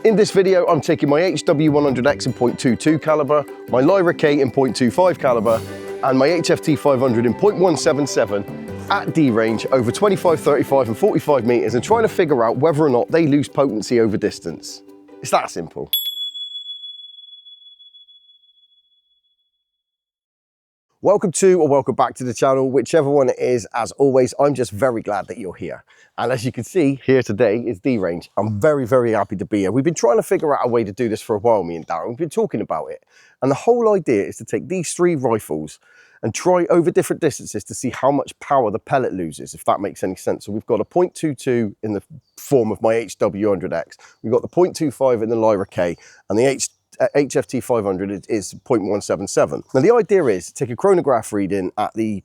In this video, I'm taking my HW100X in .22 caliber, my Lyra K in .25 caliber, and my HFT 500 in .177 at D range over 25, 35 and 45 meters and trying to figure out whether or not they lose potency over distance. It's that simple. Welcome to or welcome back to the channel, whichever one it is. As always, I'm just very glad that you're here. And as you can see, here today is D range. I'm very, very happy to be here. We've been trying to figure out a way to do this for a while, me and Darren. We've been talking about it. And the whole idea is to take these three rifles and try over different distances to see how much power the pellet loses, if that makes any sense. So we've got a .22 in the form of my HW100X. We've got the .25 in the Lyra K, and the HFT 500 is .177. Now the idea is take a chronograph reading at the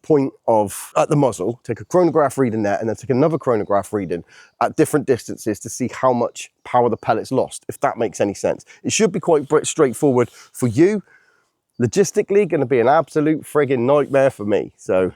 muzzle, take a chronograph reading there, and then take another chronograph reading at different distances to see how much power the pellet's lost, if that makes any sense. It should be quite straightforward for you. Logistically, going to be an absolute friggin' nightmare for me. So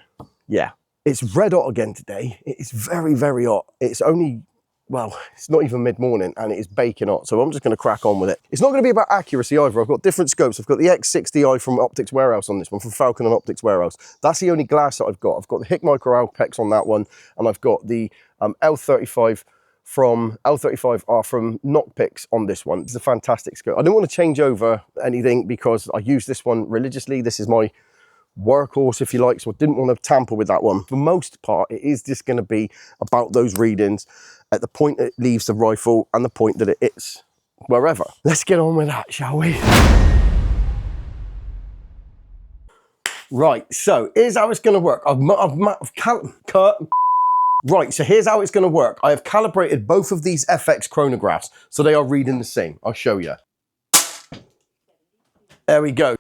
yeah, it's red hot again today. It is very, very hot. It's only, well, it's not even mid-morning and it is baking hot. So I'm just going to crack on with it. It's not going to be about accuracy either. I've got different scopes. I've got the X60i from Optics Warehouse on this one, from Falcon and Optics Warehouse. That's the only glass that I've got. I've got the Hick Micro Alpex on that one, and I've got the L35R from Knockpicks on this one. It's a fantastic scope. I don't want to change over anything because I use this one religiously. This is my workhorse, if you like, so I didn't want to tamper with that one. For the most part, it is just going to be about those readings at the point it leaves the rifle and the point that it hits wherever. Let's get on with that, shall we? Right, so here's how it's going to work. Right, so here's how it's going to work. I have calibrated both of these FX chronographs, so they are reading the same. I'll show you. There we go.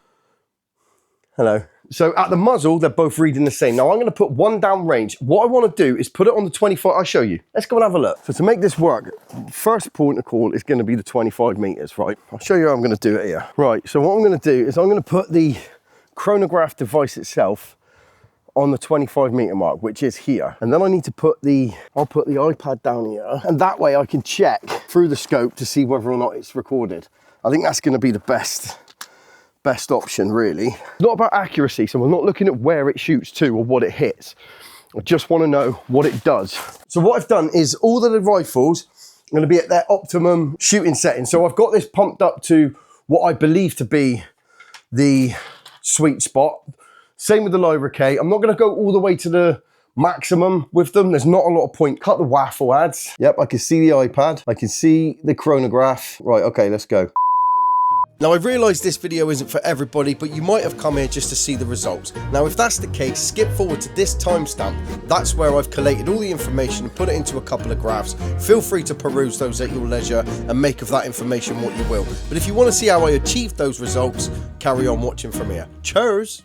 Hello. So at the muzzle, they're both reading the same. Now I'm going to put one down range. What I want to do is put it on the 25. I'll show you. Let's go and have a look. So to make this work, first point of call is going to be the 25 meters, right? I'll show you how I'm going to do it here. Right, so what I'm going to do is I'm going to put the chronograph device itself on the 25 meter mark, which is here. And then I need to put I'll put the iPad down here. And that way I can check through the scope to see whether or not it's recorded. I think that's going to be the best option, really. It's not about accuracy, so we're not looking at where it shoots to or what it hits. I just want to know what it does. So what I've done is all of the rifles are going to be at their optimum shooting setting. So I've got this pumped up to what I believe to be the sweet spot. Same with the Lyra K. I'm not going to go all the way to the maximum with them. There's not a lot of point. Cut the waffle ads. Yep, I can see the iPad. I can see the chronograph. Right, okay, let's go. Now, I realise this video isn't for everybody, but you might have come here just to see the results. Now, if that's the case, skip forward to this timestamp. That's where I've collated all the information and put it into a couple of graphs. Feel free to peruse those at your leisure and make of that information what you will. But if you want to see how I achieved those results, carry on watching from here. Cheers!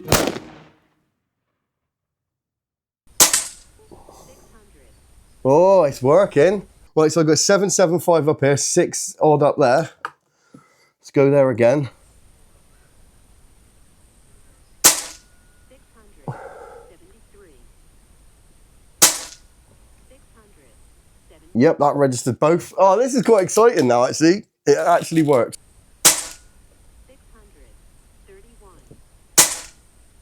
Oh, it's working. Right, so I've got 775 up here, 6 odd up there. Let's go there again. Yep, that registered both. Oh, this is quite exciting now, actually. It actually works. 631,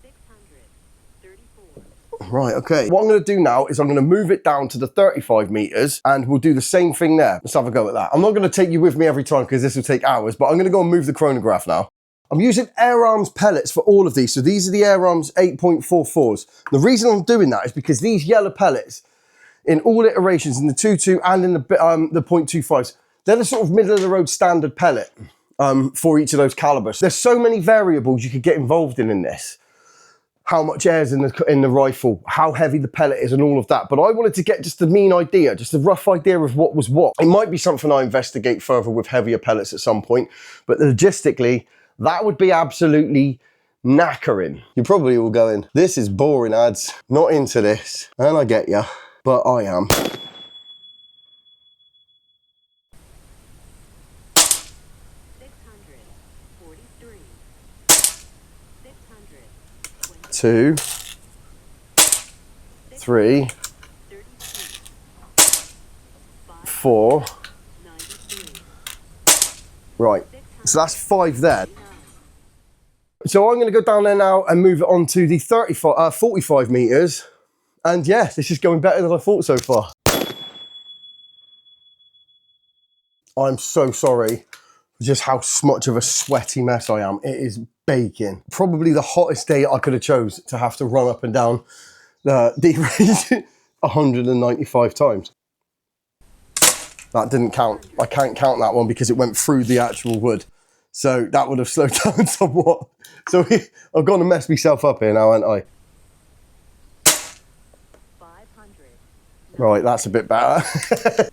634. Right, okay. What I'm going to do now is I'm going to move it down to the 35 meters and we'll do the same thing there. Let's have a go at that. I'm not going to take you with me every time because this will take hours, but I'm going to go and move the chronograph now. I'm using Air Arms pellets for all of these. So these are the Air Arms 8.44s. The reason I'm doing that is because these yellow pellets in all iterations, in the 2.2 and in the .25s, they're the sort of middle of the road standard pellet for each of those calibers. There's so many variables you could get involved in this. How much air's in the rifle, how heavy the pellet is and all of that. But I wanted to get just a mean idea, just a rough idea of what was what. It might be something I investigate further with heavier pellets at some point, but logistically, that would be absolutely knackering. You probably all going, this is boring, ads. Not into this. And I get you, but I am. 643, 2, 3, 4, Right, so that's 5 there. So I'm going to go down there now and move it on to the 45 meters. And yeah, this is going better than I thought so far. I'm so sorry for just how much of a sweaty mess I am. It is baking. Probably the hottest day I could have chose to have to run up and down the D range 195 times. That didn't count. I can't count that one because it went through the actual wood. So that would have slowed down somewhat. So I've gone to mess myself up here now, haven't I? 500. Right, that's a bit better. 500.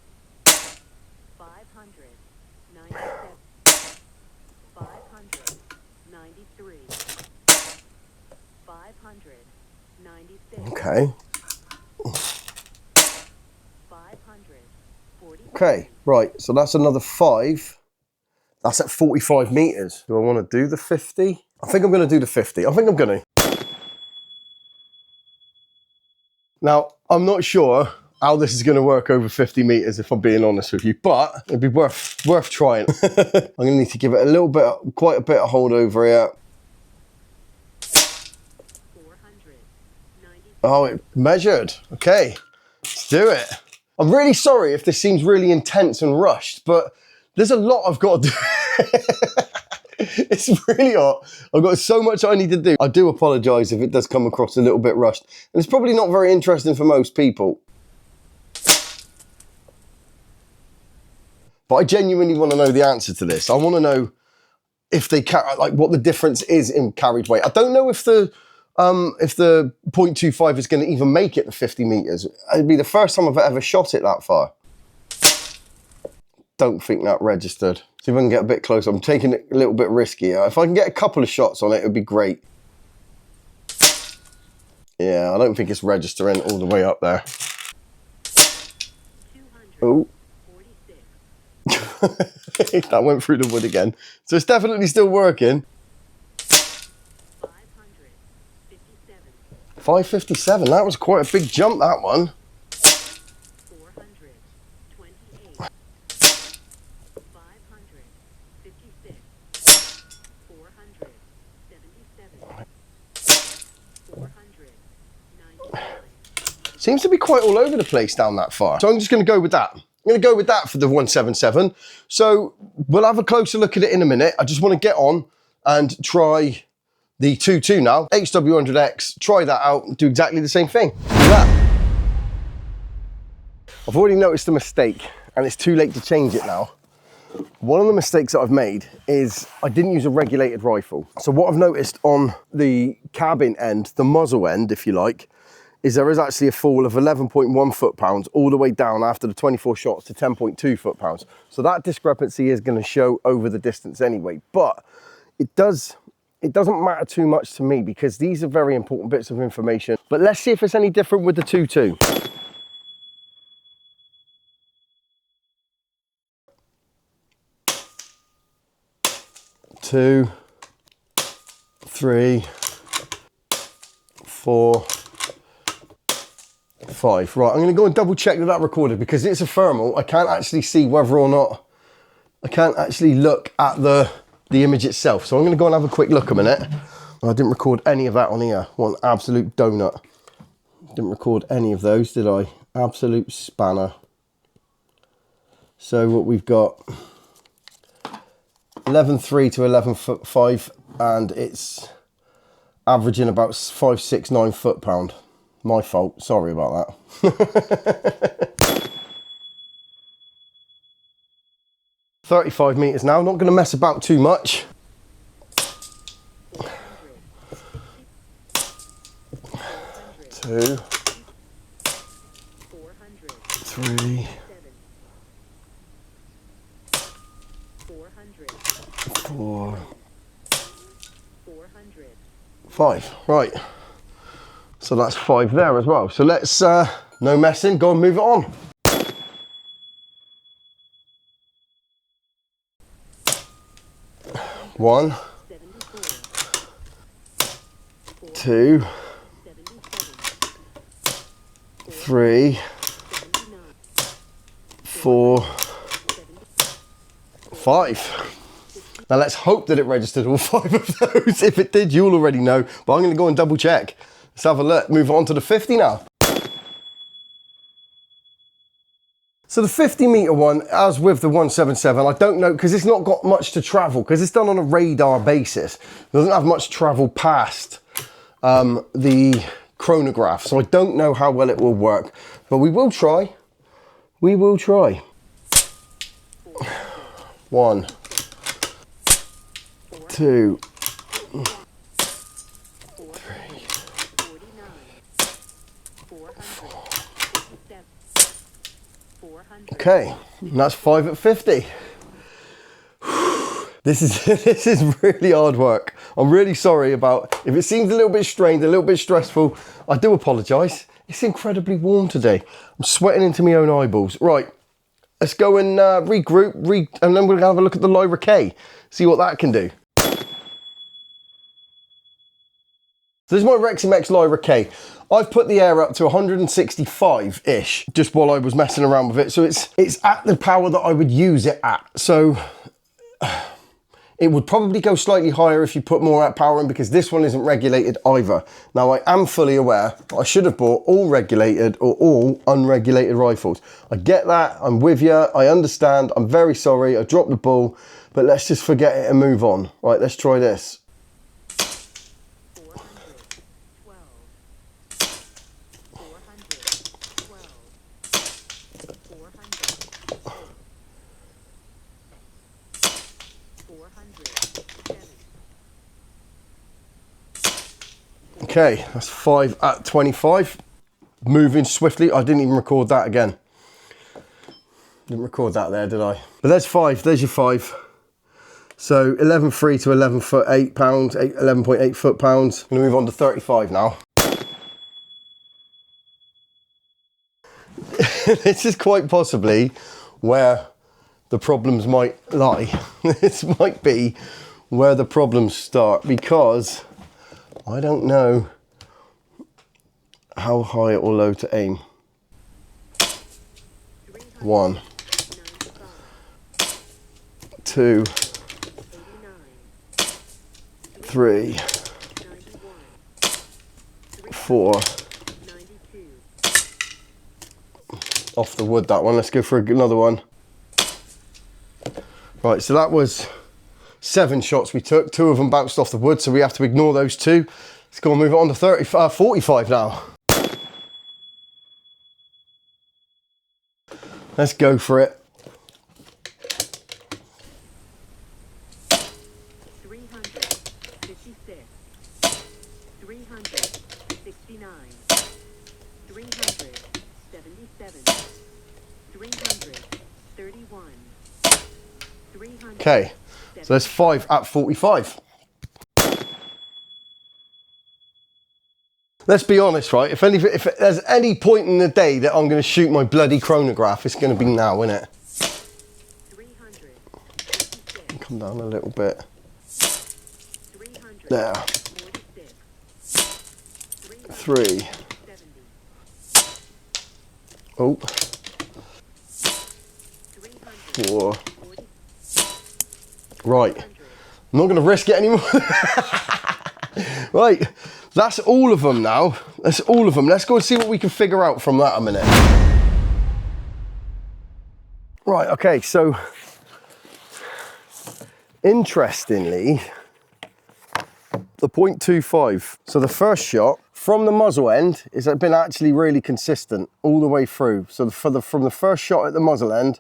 97. 593. 596. Okay. 540. Okay, right. So that's another 5. That's at 45 meters. Do I want to do the 50? I think I'm going to do the 50. I think I'm going to. Now, I'm not sure how this is going to work over 50 meters, if I'm being honest with you, but it'd be worth trying. I'm going to need to give it a little bit, quite a bit of hold over here. 490. Oh, it measured. Okay, let's do it. I'm really sorry if this seems really intense and rushed, but there's a lot I've got to do. It's really hot. I've got so much I need to do. I do apologise if it does come across a little bit rushed. And it's probably not very interesting for most people. But I genuinely want to know the answer to this. I want to know if they like what the difference is in carried weight. I don't know if the 0.25 is going to even make it the 50 meters. It'd be the first time I've ever shot it that far. Don't think that registered. See if I can get a bit closer. I'm taking it a little bit riskier. If I can get a couple of shots on it, it would be great. Yeah, I don't think it's registering all the way up there. Oh. 246. That went through the wood again. So it's definitely still working. 557. 557, that was quite a big jump, that one. 428. 556. 477. 499. Seems to be quite all over the place down that far. So I'm just going to go with that. I'm going to go with that for the 177. So we'll have a closer look at it in a minute. I just want to get on and try the 2.2 now. HW100X, try that out and do exactly the same thing. Look at that. I've already noticed a mistake and it's too late to change it now. One of the mistakes that I've made is I didn't use a regulated rifle. So what I've noticed on the cabin end, the muzzle end, if you like, is there is actually a fall of 11.1 foot-pounds all the way down after the 24 shots to 10.2 foot-pounds. So that discrepancy is going to show over the distance anyway, but it doesn't matter too much to me because these are very important bits of information. But let's see if it's any different with the 2.2. 2, 3, 4, 5. Right, I'm going to go and double check that recorded because it's a thermal. I can't actually see whether or not, I can't actually look at the image itself. So I'm going to go and have a quick look a minute. I didn't record any of that on here. What an absolute donut. Didn't record any of those, did I? Absolute spanner. So what we've got, 11.3 to 11.5, and it's averaging about 569 foot-pound. My fault, sorry about that. 35 meters now, not going to mess about too much. 2, 3, 4, 5. Right. So that's 5 there as well. So let's, no messing, go and move it on. 1, 2, 3, 4, 5. Now let's hope that it registered all 5 of those. If it did, you'll already know, but I'm gonna go and double check. Let's have a look, move on to the 50 now. So the 50 meter one, as with the 177, I don't know, because it's not got much to travel, because it's done on a radar basis. It doesn't have much travel past the chronograph, so I don't know how well it will work, but we will try. We will try. 1, 2, 3, 400. Okay, and that's 5 at 50. This is really hard work. I'm really sorry about if it seems a little bit strained, a little bit stressful. I do apologise. It's incredibly warm today. I'm sweating into my own eyeballs. Right, let's go and regroup, and then we're gonna have a look at the Lyra K, see what that can do. So this is my Reximex Lyra K. I've put the air up to 165-ish, just while I was messing around with it. So it's at the power that I would use it at. So it would probably go slightly higher if you put more power in, because this one isn't regulated either. Now I am fully aware that I should have bought all regulated or all unregulated rifles. I get that, I'm with you, I understand, I'm very sorry, I dropped the ball, but let's just forget it and move on. Right, let's try this. 407. Okay, that's 5 at 25. Moving swiftly. I didn't even record that again. Didn't record that there, did I? But there's 5. There's your 5. So 11.3 to 11.8 pounds, 11.8 foot-pounds. I'm going to move on to 35 now. This is quite possibly where the problems might lie. This might be where the problems start, because I don't know how high or low to aim. 1, 2, 3, 4. Off the wood, that one. Let's go for another one. Right, so that was 7 shots we took. 2 of them bounced off the wood, so we have to ignore those 2. Let's go and move on to 45 now. Let's go for it. 356, 369, 377, 331, 300. Okay, so that's 5 at 45. Let's be honest, right? If there's any point in the day that I'm going to shoot my bloody chronograph, it's going to be now, isn't it? 356, Come down a little bit. 300, There. 3. 70, Oh. 300, 4. Right. I'm not going to risk it anymore. Right. That's all of them now. That's all of them. Let's go and see what we can figure out from that a minute. Right, okay, so interestingly, the .25. So the first shot from the muzzle end has been actually really consistent all the way through. So from the first shot at the muzzle end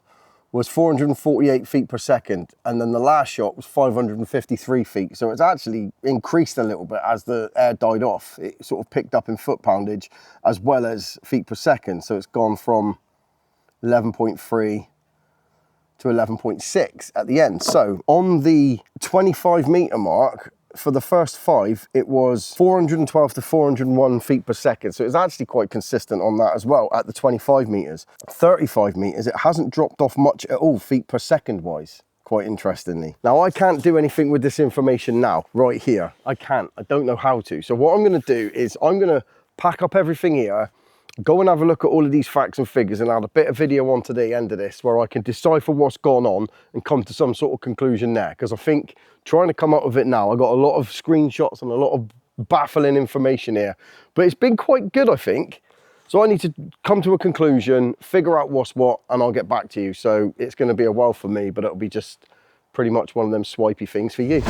was 448 feet per second, and then the last shot was 553 feet. So it's actually increased a little bit as the air died off. It sort of picked up in foot poundage as well as feet per second. So it's gone from 11.3 to 11.6 at the end. So on the 25 meter mark, for the first 5, it was 412 to 401 feet per second. So it's actually quite consistent on that as well at the 25 meters. 35 meters, it hasn't dropped off much at all feet per second wise, quite interestingly. Now I can't do anything with this information now, right here. I can't, I don't know how to. So what I'm gonna do is I'm gonna pack up everything here. go and have a look at all of these facts and figures and add a bit of video on to the end of this where I can decipher what's gone on and come to some sort of conclusion there. Because I think trying to come up with it now, I got a lot of screenshots and a lot of baffling information here, but it's been quite good, I think. So I need to come to a conclusion, figure out what's what, and I'll get back to you. So it's going to be a while for me, but it'll be just pretty much one of them swipey things for you.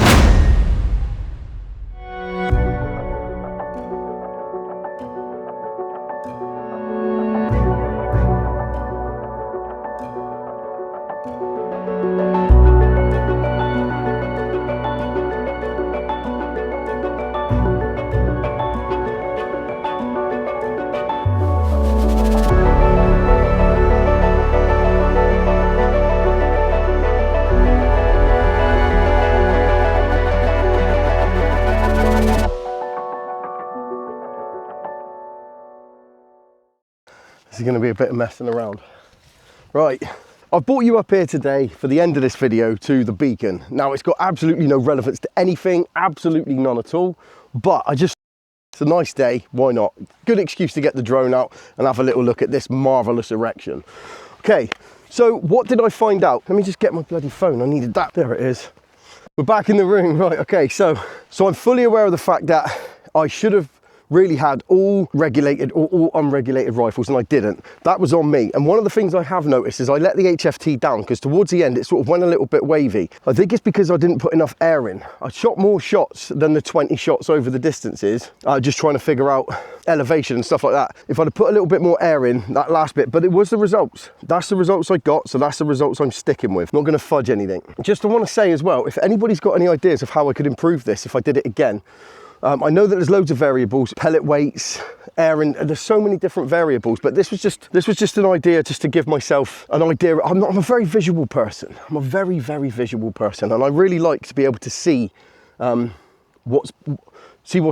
This is going to be a bit of messing around. Right, I've brought you up here today for the end of this video to the beacon. Now it's got absolutely no relevance to anything, absolutely none at all, but it's a nice day, why not? Good excuse to get the drone out and have a little look at this marvellous erection. Okay, so what did I find out? Let me just get my bloody phone, I needed that, there it is. We're back in the room, right, okay, so I'm fully aware of the fact that I should have really had all regulated or all unregulated rifles, and I didn't. That was on me. And one of the things I have noticed is I let the HFT down because towards the end it sort of went a little bit wavy. I think it's because I didn't put enough air in. I shot more shots than the 20 shots over the distances, just trying to figure out elevation and stuff like that. If I'd have put a little bit more air in that last bit, but it was the results. That's the results I got, so that's the results I'm sticking with. Not going to fudge anything. Just I want to say as well, if anybody's got any ideas of how I could improve this if I did it again, I know that there's loads of variables, pellet weights, air, and there's so many different variables, but this was just an idea just to give myself an idea. I'm a very visual person. I'm a very, very visual person, and I really like to be able to see what's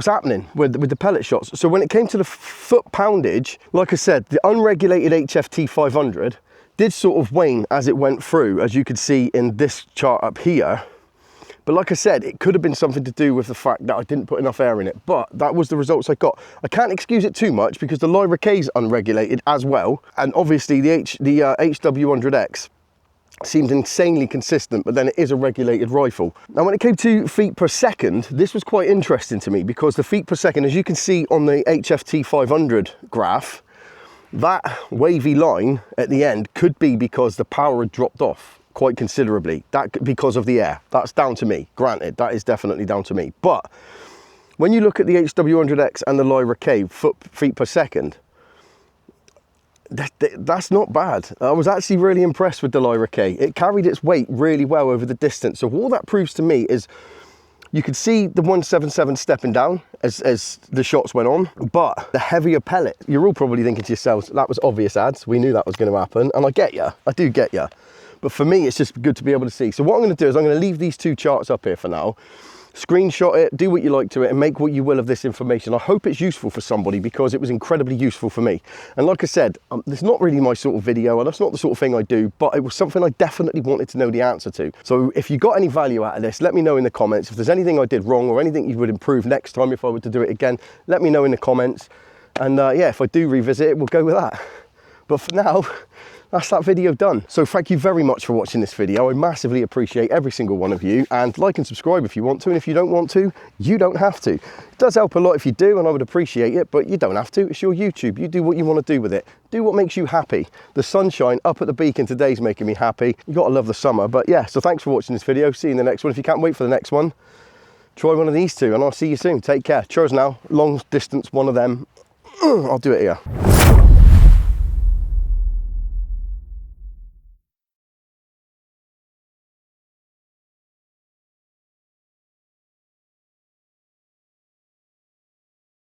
happening with the pellet shots. So when it came to the foot poundage, like I said, the unregulated HFT 500 did sort of wane as it went through, as you could see in this chart up here. But like I said, it could have been something to do with the fact that I didn't put enough air in it, but that was the results I got. I can't excuse it too much because the Lyra K is unregulated as well, and obviously the HW100X seemed insanely consistent, but then it is a regulated rifle. Now when it came to feet per second, this was quite interesting to me because the feet per second, as you can see on the HFT 500 graph, that wavy line at the end could be because the power had dropped off quite considerably, because of the air. That's down to me, granted, that is definitely down to me. But when you look at the HW100X and the Lyra K feet per second, that's not bad. I was actually really impressed with the Lyra K. It carried its weight really well over the distance. So all that proves to me is you could see the 177 stepping down as the shots went on, but the heavier pellet, you're all probably thinking to yourselves, that was obvious ads, we knew that was going to happen, and I get you, I do get you. But for me, it's just good to be able to see. So what I'm going to do is I'm going to leave these two charts up here for now, screenshot it, do what you like to it, and make what you will of this information. I hope it's useful for somebody because it was incredibly useful for me. And like I said, it's not really my sort of video, and that's not the sort of thing I do, but it was something I definitely wanted to know the answer to. So if you got any value out of this, let me know in the comments. If there's anything I did wrong or anything you would improve next time if I were to do it again, let me know in the comments. And yeah, if I do revisit it, we'll go with that. But for now, that's that video done. So thank you very much for watching this video. I massively appreciate every single one of you, and like and subscribe if you want to, and if you don't want to, you don't have to. It does help a lot if you do, and I would appreciate it, but you don't have to. It's your YouTube. You do what you want to do with it. Do what makes you happy. The sunshine up at the beacon today is making me happy. You gotta love the summer. But yeah, so thanks for watching this video. See you in the next one. If you can't wait for the next one, try one of these two, and I'll see you soon. Take care. Cheers now. Long distance, one of them. I'll do it here.